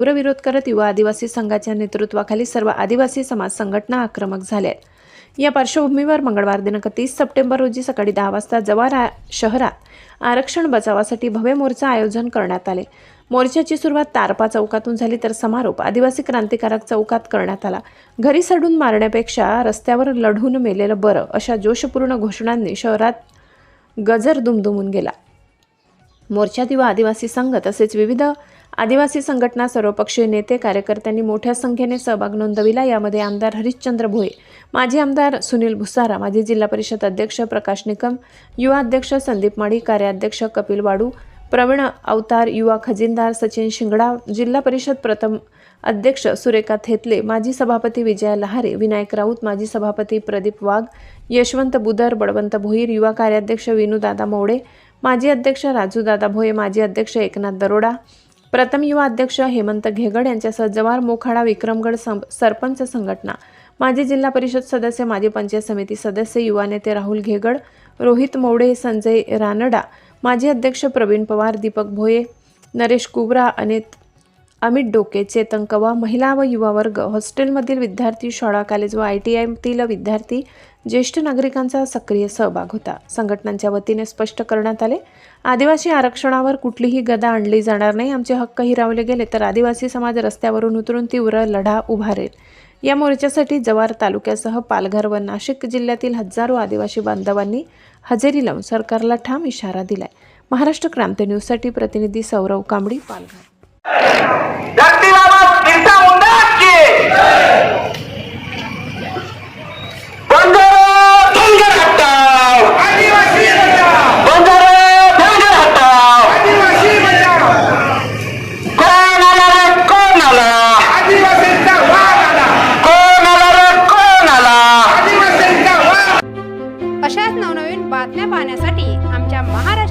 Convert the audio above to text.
तीव्र विरोध करत युवा आदिवासी संघाच्या नेतृत्वाखाली सर्व आदिवासी समाज संघटना आक्रमक झाल्या आहेत। या पार्श्वभूमीवर मंगळवार दिनांक 30 सप्टेंबर रोजी सकाळी 10 वाजता जव्हार शहरात आरक्षण बचावासाठी भव्य मोर्चा आयोजन करण्यात आले। मोर्चाची सुरुवात तारपा चौकातून झाली तर समारोप आदिवासी क्रांतिकारक चौकात करण्यात आला। घरी सडून मारण्यापेक्षा रस्त्यावर लढून मेलेलं बरं अशा जोशपूर्ण घोषणांनी शहरात गजर दुमदुमून गेला। मोर्चात युवा आदिवासी संघ तसेच विविध आदिवासी संघटना, सर्वपक्षीय नेते, कार्यकर्त्यांनी मोठ्या संख्येने सहभाग नोंदविला। यामध्ये आमदार हरिश्चंद्र भोये, माजी आमदार सुनील भुसारा, माजी जिल्हा परिषद अध्यक्ष प्रकाश निकम, युवा अध्यक्ष संदीप माडी, कार्याध्यक्ष कपिल वाडू, प्रवीण अवतार, युवा खजिनदार सचिन शिंगडा, जिल्हा परिषद प्रथम अध्यक्ष सुरेखा थेतले, माजी सभापती विजया लहारे, विनायक राऊत, माजी सभापती प्रदीप वाघ, यशवंत बुदर, बळवंत भोईर, युवा कार्याध्यक्ष विनूदादा मोवडे, माजी अध्यक्ष राजूदादा भोये, माजी अध्यक्ष एकनाथ दरोडा, प्रथम युवा अध्यक्ष हेमंत घेगड यांच्यासह जव्हार, मोखाडा, विक्रमगड सरपंच संघटना, माजी जिल्हा परिषद सदस्य, माजी पंचायत समिती सदस्य, युवा नेते राहुल घेगड, रोहित मोवडे, संजय रानडा, माजी अध्यक्ष प्रवीण पवार, दीपक भोये, नरेश कुबरा, अमित डोके, चेतन कवा, महिला व युवा वर्ग, हॉस्टेलमधील विद्यार्थी, शाळा कॉलेज व ITIतील विद्यार्थी, ज्येष्ठ नागरिकांचा सक्रिय सहभाग होता। संघटनांच्या वतीने स्पष्ट करण्यात आले, आदिवासी आरक्षणावर कुठलीही गदा आणली जाणार नाही। आमचे हक्क हिरावले गेले तर आदिवासी समाज रस्त्यावरून उतरून तीव्र लढा उभारेल। या मोर्चासाठी जव्हार तालुक्यासह पालघर व नाशिक जिल्ह्यातील हजारो आदिवासी बांधवांनी हजेरी लावून सरकारला ठाम इशारा दिलाय। महाराष्ट्र क्रांती न्यूजसाठी प्रतिनिधी सौरव कांबडी, पालघर। अशाच नवनवीन बातम्या पाहण्यासाठी आमच्या महाराष्ट्र